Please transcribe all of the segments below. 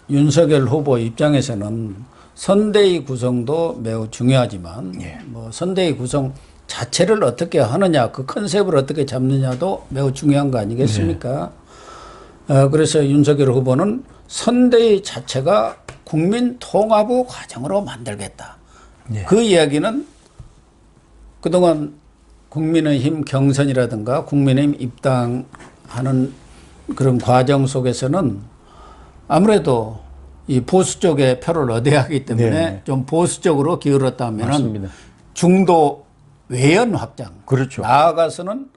윤석열 후보 입장에서는 선대위 구성도 매우 중요하지만 예. 뭐 선대위 구성 자체를 어떻게 하느냐, 그 컨셉을 어떻게 잡느냐도 매우 중요한 거 아니겠습니까? 그래서 윤석열 후보는 선대위 자체가 국민 통합의 과정으로 만들겠다. 예. 그 이야기는 그동안 국민의힘 경선이라든가 국민의힘 입당하는 그런 과정 속에서는 아무래도 이 보수 쪽에 표를 얻어야 하기 때문에 네. 좀 보수적으로 기울었다면은 맞습니다. 중도 외연 확장. 그렇죠. 나아가서는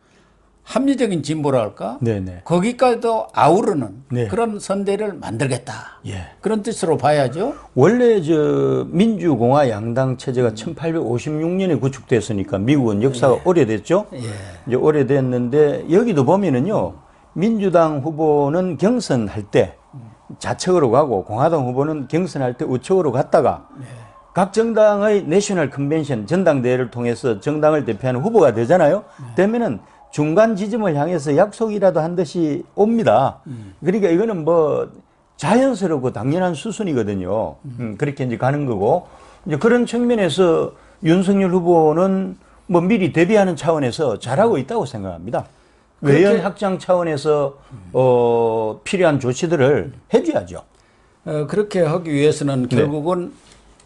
합리적인 진보라 할까? 네네. 거기까지도 아우르는 네. 그런 선대를 만들겠다. 예. 그런 뜻으로 봐야죠. 원래 저 민주공화 양당 체제가 1856년에 구축됐으니까 미국은 역사가 오래됐죠. 예. 이제 오래됐는데 여기도 보면은요. 민주당 후보는 경선할 때 좌측으로 가고 공화당 후보는 경선할 때 우측으로 갔다가 각 정당의 내셔널 컨벤션 전당대회를 통해서 정당을 대표하는 후보가 되잖아요. 되면은 중간 지점을 향해서 약속이라도 한 듯이 옵니다. 그러니까 이거는 뭐 자연스럽고 당연한 수순이거든요. 그렇게 이제 가는 거고 이제 그런 측면에서 윤석열 후보는 뭐 미리 대비하는 차원에서 잘하고 있다고 생각합니다. 외연 확장 차원에서 필요한 조치들을 해줘야죠. 그렇게 하기 위해서는 결국은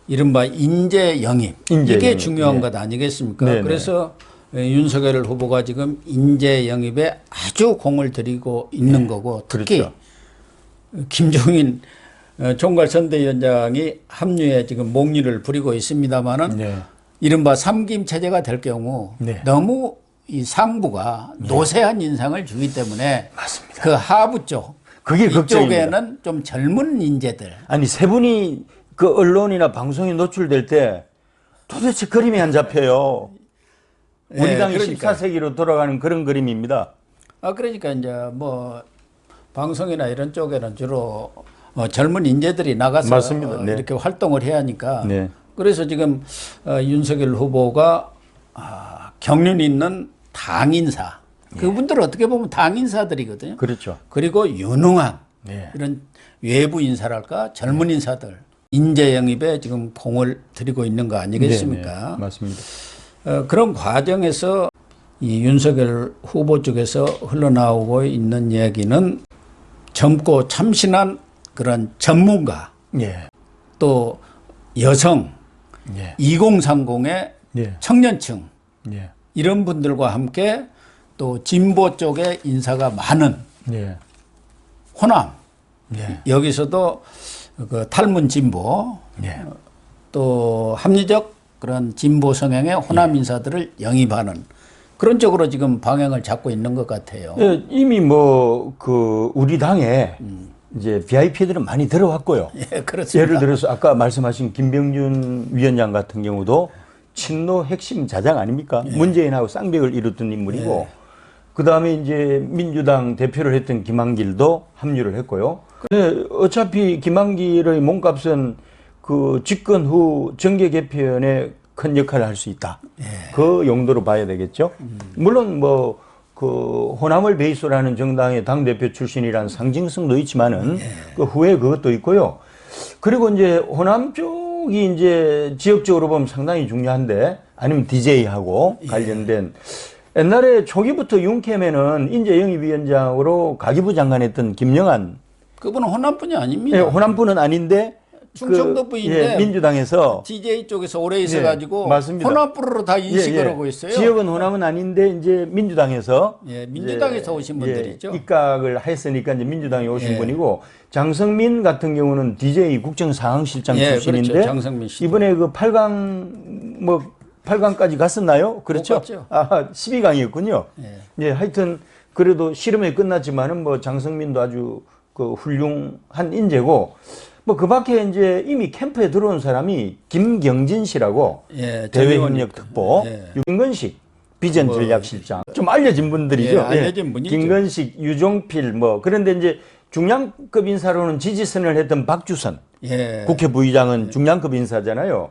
이른바 인재 영입. 인재 이게 영입. 중요한 네. 것 아니겠습니까? 네네. 그래서 윤석열 후보가 지금 인재 영입에 아주 공을 들이고 있는 거고 특히 그렇죠. 김종인 총괄선대위원장이 합류에 지금 목리를 부리고 있습니다만은 네. 이른바 삼김 체제가 될 경우 네. 너무 이 상부가 노쇠한 인상을 주기 때문에 맞습니다. 그 하부 쪽 그게 걱정입니다. 이쪽에는 좀 젊은 인재들 아니 세 분이 그 언론이나 방송에 노출될 때 도대체 그림이 안 잡혀요. 우리 당이 그러니까. 14세기로 돌아가는 그런 그림입니다. 그러니까 이제 뭐 방송이나 이런 쪽에는 주로 젊은 인재들이 나가서 맞습니다. 네. 이렇게 활동을 해야 하니까 네. 그래서 지금 윤석열 후보가 경륜 있는 당인사 그분들은 어떻게 보면 당인사들이거든요. 그렇죠. 그리고 유능한 네. 이런 외부 인사랄까 젊은 인사들 인재 영입에 지금 공을 들이고 있는 거 아니겠습니까? 네, 네. 맞습니다. 그런 과정에서 이 윤석열 후보 쪽에서 흘러나오고 있는 이야기는 젊고 참신한 그런 전문가 예. 또 여성 예. 2030의 예. 청년층 예. 이런 분들과 함께 또 진보 쪽에 인사가 많은 예. 호남 예. 여기서도 그 탈문 진보 예. 또 합리적 그런 진보 성향의 호남 인사들을 영입하는 그런 쪽으로 지금 방향을 잡고 있는 것 같아요. 예, 이미 뭐 그 우리 당에 이제 VIP들은 많이 들어왔고요. 예, 그렇습니다. 예를 들어서 아까 말씀하신 김병준 위원장 같은 경우도 친노 핵심 자장 아닙니까? 문재인하고 쌍벽을 이뤘던 인물이고 그 다음에 이제 민주당 대표를 했던 김한길도 합류를 했고요. 근데 어차피 김한길의 몸값은 그 집권 후 정계 개편에 큰 역할을 할 수 있다. 그 용도로 봐야 되겠죠. 물론 뭐 그 호남을 베이스로 하는 정당의 당대표 출신이라는 상징성도 있지만은 그 후에 그것도 있고요. 그리고 이제 호남 쪽이 이제 지역적으로 보면 상당히 중요한데 아니면 DJ하고 관련된 옛날에 초기부터 윤캠에는 인재영입위원장으로 가기부 장관 했던 김영한 그분은 호남분이 아닙니다. 예, 호남분은 아닌데 충청도 분인데 민주당에서 DJ 쪽에서 오래 있어가지고 맞습니다. 호남분으로 다 인식을 하고 있어요. 지역은 호남은 아닌데 이제 민주당에서 민주당에서 오신 분들이죠. 입각을 했으니까 이제 민주당에 오신 분이고 장성민 같은 경우는 DJ 국정상황실장 출신인데 그렇죠. 장성민 씨 이번에 그 8강까지 갔었나요? 그렇죠. 못 갔죠. 12강이었군요. 예, 하여튼 그래도 실험이 끝났지만은 뭐 장성민도 아주 그 훌륭한 인재고. 뭐 그 밖에 이제 이미 캠프에 들어온 사람이 김경진 씨라고 대외협력 특보, 윤건식 비전 전략실장 좀 알려진 분들이죠. 알려진 분이죠. 김건식, 유종필 뭐 그런데 이제 중량급 인사로는 지지선을 했던 박주선 국회 부의장은 중량급 인사잖아요.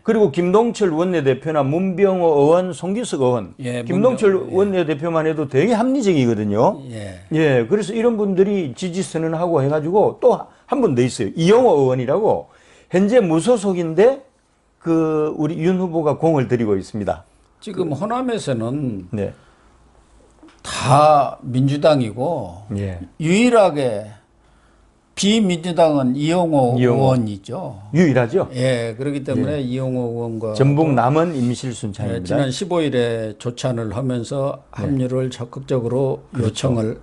그리고 김동철 원내대표나 문병호 의원, 송기석 의원, 김동철 원내대표만 해도 되게 합리적이거든요. 그래서 이런 분들이 지지선언하고 해가지고 또 한 분 더 있어요. 이용호 의원이라고 현재 무소속인데 그 우리 윤 후보가 공을 들이고 있습니다. 지금 호남에서는 네. 다 민주당이고 예. 유일하게 비민주당은 이용호 의원이죠. 유일하죠. 예, 그렇기 때문에 이용호 의원과 전북 남원 임실순창입니다. 지난 15일에 조찬을 하면서 합류를 적극적으로 요청을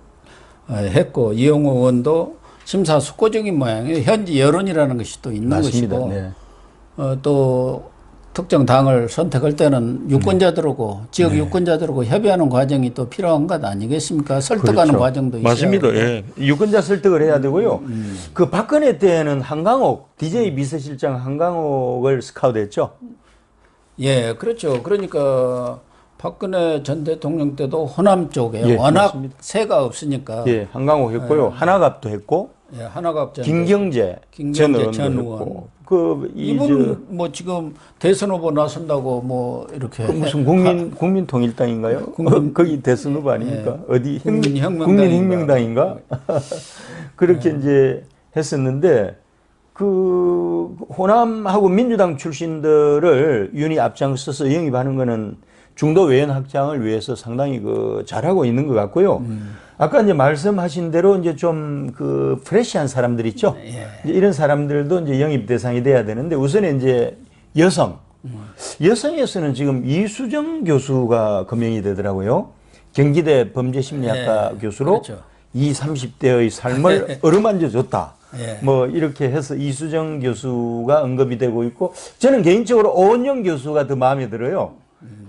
했고 이용호 의원도 심사숙고적인 모양이에요. 현지 여론이라는 것이 또 있는 맞습니다. 것이고 네. 또 특정 당을 선택할 때는 유권자들하고 지역 유권자들하고 협의하는 과정이 또 필요한 것 아니겠습니까? 설득하는 그렇죠. 과정도 있어요. 맞습니다. 예. 유권자 설득을 해야 되고요. 그 박근혜 때는 한강옥 DJ 비서실장 한강옥을 스카우트했죠. 예, 그렇죠. 그러니까 박근혜 전 대통령 때도 호남 쪽에 예, 워낙 맞습니다. 새가 없으니까 예, 한강옥 했고요. 하나갑도 했고 예, 하나갑 전 김경재 전 의원도 했고 이분 뭐 지금 대선 후보 나선다고 뭐 이렇게 무슨 국민 통일당인가요? 거기 대선 후보 아닙니까? 어디 국민혁명당인가? 그렇게 이제 했었는데 그 호남하고 민주당 출신들을 윤이 앞장서서 영입하는 거는 중도 외연 확장을 위해서 상당히 그 잘하고 있는 것 같고요. 아까 이제 말씀하신 대로 이제 좀 그 프레시한 사람들 있죠. 예. 이제 이런 사람들도 이제 영입 대상이 돼야 되는데 우선은 이제 여성에서는 지금 이수정 교수가 거명이 되더라고요. 경기대 범죄심리학과 교수로 그렇죠. 20, 30대의 삶을 어루만져 줬다. 예. 뭐 이렇게 해서 이수정 교수가 언급이 되고 있고 저는 개인적으로 오은영 교수가 더 마음에 들어요.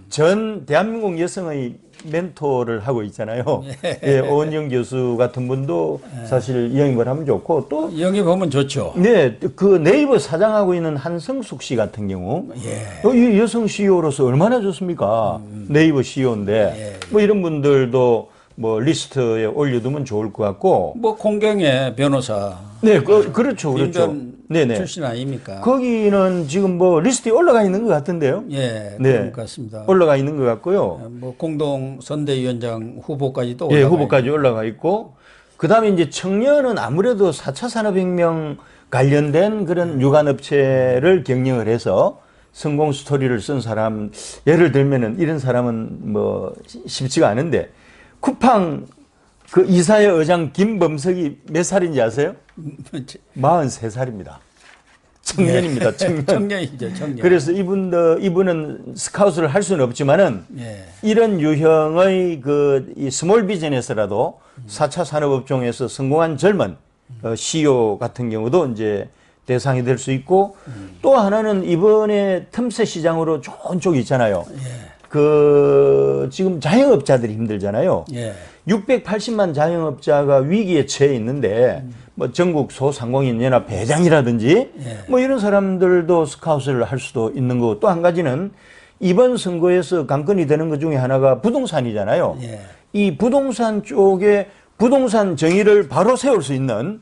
전 대한민국 여성의 멘토를 하고 있잖아요. 예, 오은영 교수 같은 분도 사실 영입을 하면 좋고 또 영입하면 좋죠. 네, 그 네이버 사장하고 있는 한성숙 씨 같은 경우 예. 이 여성 CEO로서 얼마나 좋습니까? 네이버 CEO인데 뭐 이런 분들도 뭐 리스트에 올려두면 좋을 것 같고 뭐 공경의 변호사 네, 그렇죠. 민변 네네. 출신 아닙니까? 거기는 지금 뭐 리스트에 올라가 있는 것 같은데요. 예, 네. 그런 것 같습니다. 올라가 있는 것 같고요. 뭐 공동 선대위원장 후보까지도 예, 올라가 후보까지 올라가 있고, 그 다음에 이제 청년은 아무래도 4차 산업혁명 관련된 그런 유관업체를 경영을 해서 성공 스토리를 쓴 사람, 예를 들면은 이런 사람은 뭐 쉽지가 않은데, 쿠팡 그 이사회 의장 김범석이 몇 살인지 아세요? 43살입니다. 청년입니다. 청년. 청년이죠, 청년. 그래서 이분은 스카웃을 할 수는 없지만은 예. 이런 유형의 이 스몰 비즈니스라도 4차 산업업종에서 성공한 젊은 CEO 같은 경우도 이제 대상이 될 수 있고 또 하나는 이번에 틈새 시장으로 좋은 쪽이 있잖아요. 지금 자영업자들이 힘들잖아요. 예. 680만 자영업자가 위기에 처해 있는데 뭐 전국 소상공인 연합 회장이라든지 뭐 이런 사람들도 스카웃을 할 수도 있는 거고 또 한 가지는 이번 선거에서 관건이 되는 것 중에 하나가 부동산이잖아요. 이 부동산 쪽에 부동산 정의를 바로 세울 수 있는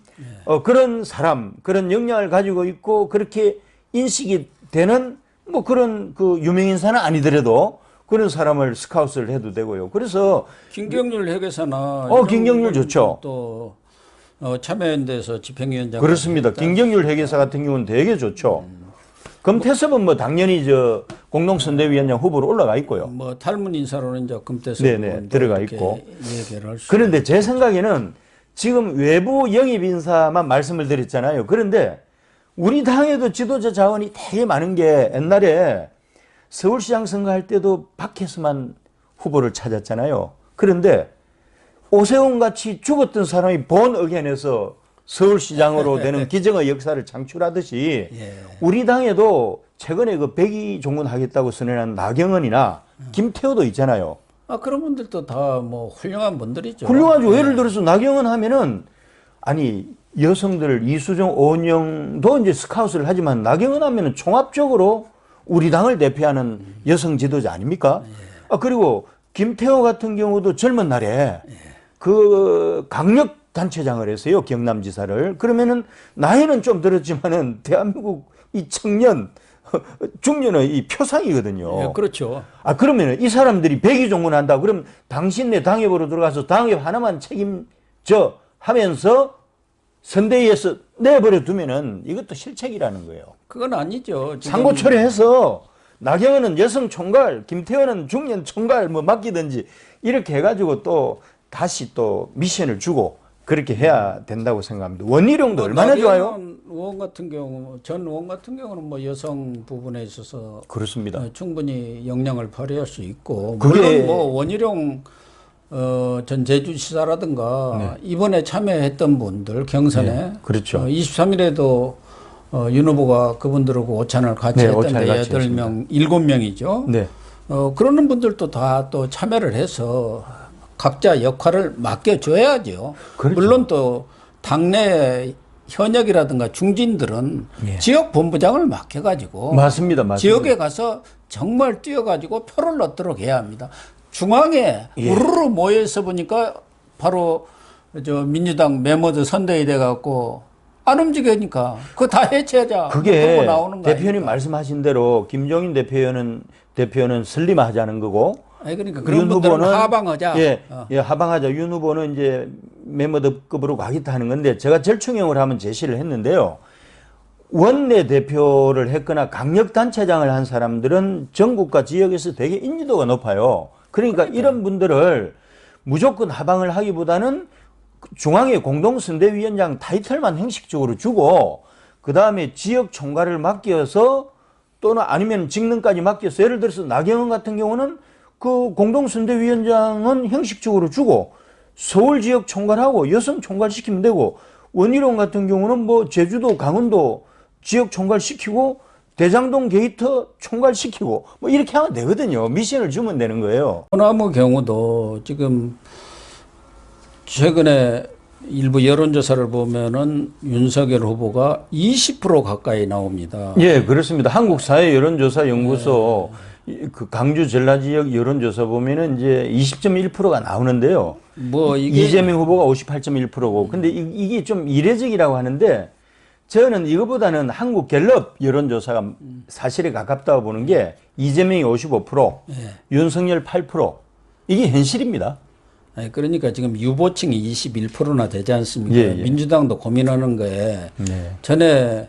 그런 사람, 그런 역량을 가지고 있고 그렇게 인식이 되는 뭐 그런 그 유명인사는 아니더라도 그런 사람을 스카웃을 해도 되고요. 그래서 김경률 회계사나 김경률 좋죠. 또 참여연대에서 집행위원장 그렇습니다. 김경률 회계사 같은 경우는 되게 좋죠. 금태섭은 뭐 당연히 공동선대위원장 후보로 올라가 있고요. 뭐 탈문 인사로는 이제 금태섭 네네 들어가 있고. 얘기를 할 수. 그런데 제 생각에는 지금 외부 영입 인사만 말씀을 드렸잖아요. 그런데 우리 당에도 지도자 자원이 되게 많은 게 옛날에 서울시장 선거할 때도 박혜수만 후보를 찾았잖아요. 그런데 오세훈 같이 죽었던 사람이 본 의견에서 서울시장으로 되는 기정의 역사를 창출하듯이 우리 당에도 최근에 그 백의 종군하겠다고 선언한 나경원이나 김태호도 있잖아요. 그런 분들도 다 뭐 훌륭한 분들이죠. 훌륭하죠. 예를 들어서 나경원 하면은 아니 여성들 이수정, 오은영도 이제 스카웃을 하지만 나경원 하면은 종합적으로 우리 당을 대표하는 여성 지도자 아닙니까? 그리고 김태호 같은 경우도 젊은 날에 그 강력 단체장을 했어요. 경남지사를. 그러면은 나이는 좀 들었지만은 대한민국 이 청년, 중년의 이 표상이거든요. 그렇죠. 그러면은 이 사람들이 백의종군한다. 그럼 당신네 당협으로 들어가서 당협 하나만 책임져 하면서 선대위에서 내버려 두면은 이것도 실책이라는 거예요. 그건 아니죠. 지금 상고 처리해서 나경원은 여성 총괄, 김태원은 중년 총괄 뭐 맡기든지 이렇게 해가지고 또 다시 또 미션을 주고 그렇게 해야 된다고 생각합니다. 원희룡도 얼마나 좋아요? 나경원 의원 같은 경우, 전 의원 같은 경우는 뭐 여성 부분에 있어서 그렇습니다. 충분히 역량을 발휘할 수 있고, 그게- 물론 뭐 원희룡 전 제주시사라든가 이번에 참여했던 분들 경선에 네, 그렇죠. 23일에도 윤 후보가 그분들하고 오찬을 같이 네, 했던데 오찬을 같이 8명, 7명이죠. 네. 그러는 분들도 다 또 참여를 해서 각자 역할을 맡겨줘야죠. 그렇죠. 물론 또 당내 현역이라든가 중진들은 예. 지역 본부장을 맡겨가지고 맞습니다. 맞습니다. 지역에 가서 정말 뛰어가지고 표를 얻도록 해야 합니다. 중앙에 예. 우르르 모여있어 보니까 바로 저 민주당 메모드 선대위 돼갖고 안 움직이니까 그거 다 해체하자. 그게 그러고 나오는 거 대표님 아닙니까? 말씀하신 대로 김종인 대표는 슬림하자는 거고 아니 그러니까 그런 윤 분들은 후보는 하방하자. 예, 하방하자. 윤 후보는 이제 메모드급으로 가겠다 하는 건데 제가 절충형을 한번 제시를 했는데요. 원내 대표를 했거나 강력 단체장을 한 사람들은 전국과 지역에서 되게 인지도가 높아요. 그러니까 이런 분들을 무조건 하방을 하기보다는 중앙의 공동선대위원장 타이틀만 형식적으로 주고 그 다음에 지역 총괄을 맡겨서 또는 아니면 직능까지 맡겨서 예를 들어서 나경원 같은 경우는 그 공동선대위원장은 형식적으로 주고 서울 지역 총괄하고 여성 총괄시키면 되고 원희룡 같은 경우는 뭐 제주도 강원도 지역 총괄시키고 대장동 게이트 총괄시키고 뭐 이렇게 하면 되거든요. 미션을 주면 되는 거예요. 호남의 경우도 지금 최근에 일부 여론조사를 보면은 윤석열 후보가 20% 가까이 나옵니다. 예, 그렇습니다. 한국사회여론조사연구소 그 강주 전라 지역 여론조사 보면은 이제 20.1%가 나오는데요. 뭐 이게 이재명 후보가 58.1%고. 근데 이게 좀 이례적이라고 하는데 저는 이거보다는 한국 갤럽 여론조사가 사실에 가깝다고 보는 게 이재명이 55%, 윤석열 8%. 이게 현실입니다. 아니, 그러니까 지금 유보층이 21%나 되지 않습니까? 예, 예. 민주당도 고민하는 거에 네. 전에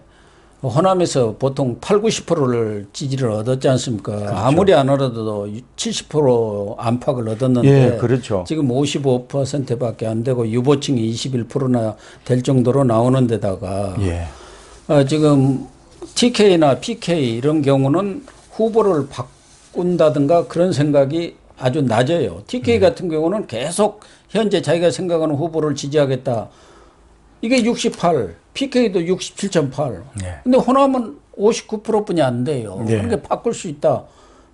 호남에서 보통 8, 90%를 지지를 얻었지 않습니까? 그렇죠. 아무리 안 얻어도 70% 안팎을 얻었는데 예, 그렇죠. 지금 55%밖에 안 되고 유보층이 21%나 될 정도로 나오는 데다가 예. 지금 TK나 PK 이런 경우는 후보를 바꾼다든가 그런 생각이 아주 낮아요. TK 같은 경우는 계속 현재 자기가 생각하는 후보를 지지하겠다. 이게 68, PK도 67.8. 네. 근데 호남은 59%뿐이 안 돼요. 네. 그러니까 바꿀 수 있다.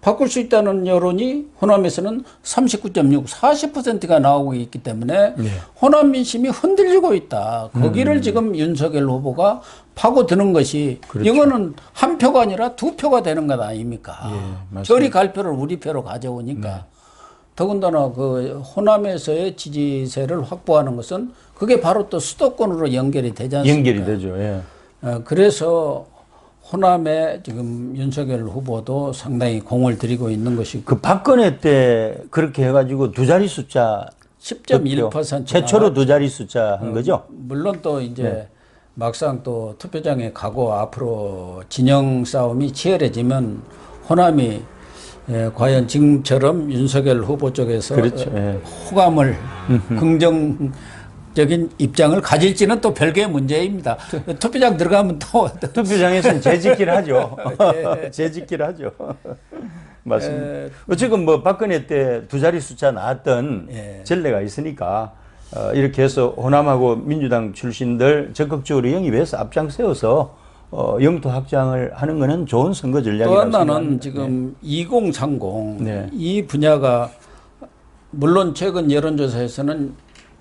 바꿀 수 있다는 여론이 호남에서는 39.6, 40%가 나오고 있기 때문에 네. 호남 민심이 흔들리고 있다. 거기를 지금 윤석열 후보가 파고드는 것이 그렇죠. 이거는 한 표가 아니라 두 표가 되는 것 아닙니까? 맞습니다. 저리 갈 표를 우리 표로 가져오니까. 더군다나 그 호남에서의 지지세를 확보하는 것은 그게 바로 또 수도권으로 연결이 되지 않습니까? 연결이 되죠. 예. 그래서 호남에 지금 윤석열 후보도 상당히 공을 들이고 있는 것이고 그 박근혜 때 그렇게 해가지고 두 자리 숫자 10.1% 최초로 두 자리 숫자 한 거죠. 물론 또 이제 네. 막상 또 투표장에 가고 앞으로 진영 싸움이 치열해지면 호남이 과연 지금처럼 윤석열 후보 쪽에서 그렇죠. 예. 호감을 긍정적인 입장을 가질지는 또 별개의 문제입니다. 투표장 들어가면 또 투표장에서는 재짓기를 하죠. 재짓기를 하죠. 맞습니다. 어쨌든 뭐 박근혜 때 두 자리 숫자 나왔던 전례가 있으니까 이렇게 해서 호남하고 민주당 출신들 적극적으로 영입해서 앞장세워서 영토 확장을 하는 것은 좋은 선거 전략이라고 또 하나는 생각합니다. 지금 2030 네. 이 분야가 물론 최근 여론조사에서는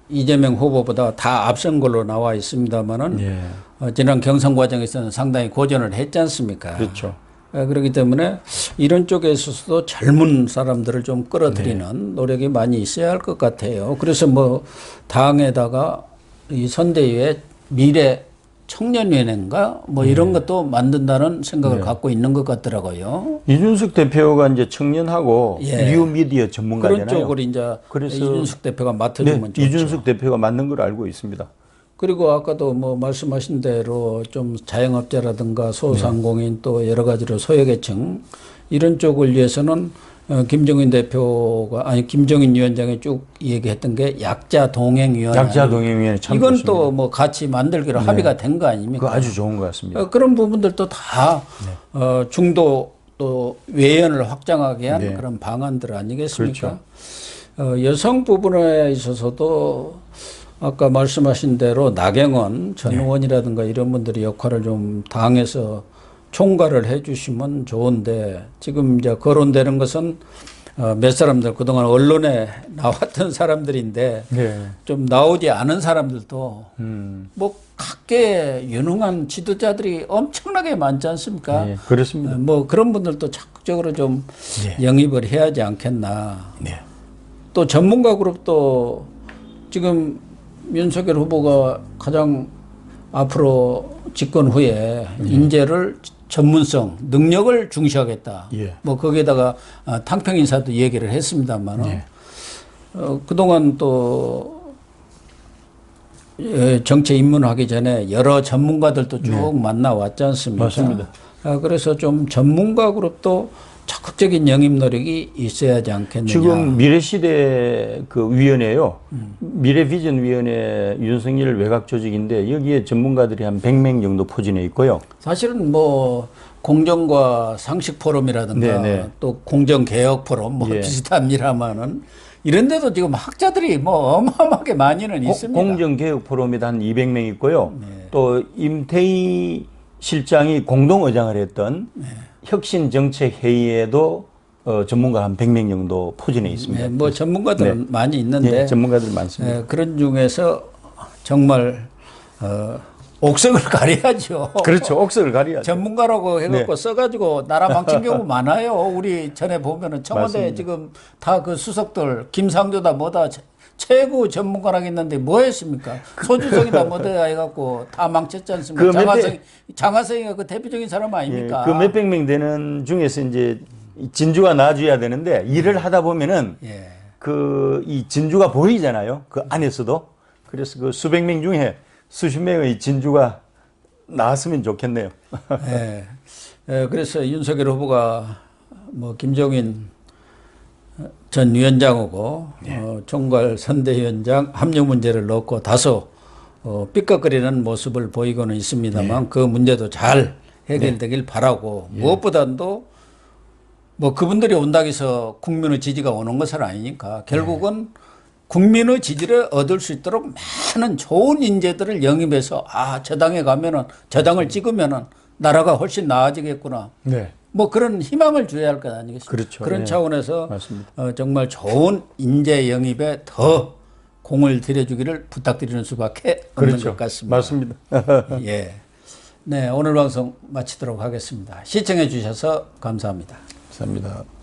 이재명 후보보다 다 앞선 걸로 나와 있습니다만은 예. 지난 경선 과정에서는 상당히 고전을 했지 않습니까? 그렇죠. 그렇기 때문에 이런 쪽에 있어서도 젊은 사람들을 좀 끌어들이는 노력이 많이 있어야 할 것 같아요. 그래서 뭐 당에다가 이 선대위에 미래 청년위원회인가 뭐 이런 것도 만든다는 생각을 갖고 있는 것 같더라고요. 이준석 대표가 이제 청년하고 뉴미디어 전문가잖아요. 그런 쪽으로 이제 그래서 이준석 대표가 맡아주면 좋죠. 이준석 대표가 맞는 걸 알고 있습니다. 그리고 아까도 뭐 말씀하신 대로 좀 자영업자라든가 소상공인 또 여러 가지로 소외계층 이런 쪽을 위해서는 김정인 대표가 아니 김정인 위원장이 쭉 얘기했던 게 약자 동행위원회. 약자 동행위원회 참 이건 좋습니다. 또 뭐 같이 만들기로 합의가 된 거 아닙니까? 그거 아주 좋은 것 같습니다. 그런 부분들도 다 중도 또 외연을 확장하게 한 그런 방안들 아니겠습니까? 여성 부분에 있어서도 아까 말씀하신 대로 나경원 전 의원이라든가 이런 분들이 역할을 좀 당에서 총괄을 해 주시면 좋은데 지금 이제 거론되는 것은 몇 사람들 그동안 언론에 나왔던 사람들인데 좀 나오지 않은 사람들도 뭐 각계 유능한 지도자들이 엄청나게 많지 않습니까? 네, 그렇습니다. 뭐 그런 분들도 적극적으로 좀 영입을 해야 하지 않겠나. 또 전문가 그룹도 지금 윤석열 후보가 가장 앞으로 집권 후에 인재를 전문성, 능력을 중시하겠다. 뭐 거기에다가 탕평 인사도 얘기를 했습니다만 그동안 또 정치 입문하기 전에 여러 전문가들도 쭉 만나왔지 않습니까? 맞습니다. 그래서 좀 전문가 그룹도 적극적인 영입 노력이 있어야 하지 않겠느냐. 지금 미래시대 그 위원회요. 미래비전위원회 윤석열 외곽 조직인데 여기에 전문가들이 한 100명 정도 포진해 있고요. 사실은 뭐 공정과 상식 포럼이라든가 또 공정 개혁 포럼 뭐 비슷합니다만은 이런 데도 지금 학자들이 뭐 어마어마하게 많이는 있습니다. 공정개혁 포럼에도 한 200명 있고요. 또 임태희 실장이 공동의장을 했던 혁신정책회의에도 전문가 한 100명 정도 포진해 있습니다. 뭐 전문가들은 많이 있는데 전문가들 많습니다. 그런 중에서 정말 옥석을 가려야죠. 그렇죠. 옥석을 가려야죠. 전문가라고 해갖고 써가지고 나라 망친 경우 많아요. 우리 전에 보면은 청와대 맞습니다. 지금 다 그 수석들 김상조다 뭐다 최고 전문가라고 했는데 뭐 했습니까? 소주성이다 뭐다 해갖고 다 망쳤지 않습니까? 장하성이가 그 대표적인 사람 아닙니까? 그 몇백 명 되는 중에서 이제 진주가 나와줘야 되는데 일을 하다 보면은 그 이 진주가 보이잖아요. 그 안에서도. 그래서 그 수백 명 중에 수십 명의 진주가 나왔으면 좋겠네요. 그래서 윤석열 후보가 뭐 김종인 전 위원장하고 총괄 선대위원장 합류 문제를 넣고 다소 삐걱거리는 모습을 보이고는 있습니다만 그 문제도 잘 해결되길 바라고 무엇보다도 뭐 그분들이 온다고 해서 국민의 지지가 오는 것은 아니니까 결국은 국민의 지지를 얻을 수 있도록 많은 좋은 인재들을 영입해서 저 당에 가면은 저 당을 찍으면은 나라가 훨씬 나아지겠구나. 뭐 그런 희망을 줘야 할 것 아니겠습니까? 그렇죠. 그런 차원에서 정말 좋은 인재 영입에 더 공을 들여주기를 부탁드리는 수밖에 없는 것 같습니다. 맞습니다. 네, 오늘 방송 마치도록 하겠습니다. 시청해 주셔서 감사합니다. 감사합니다.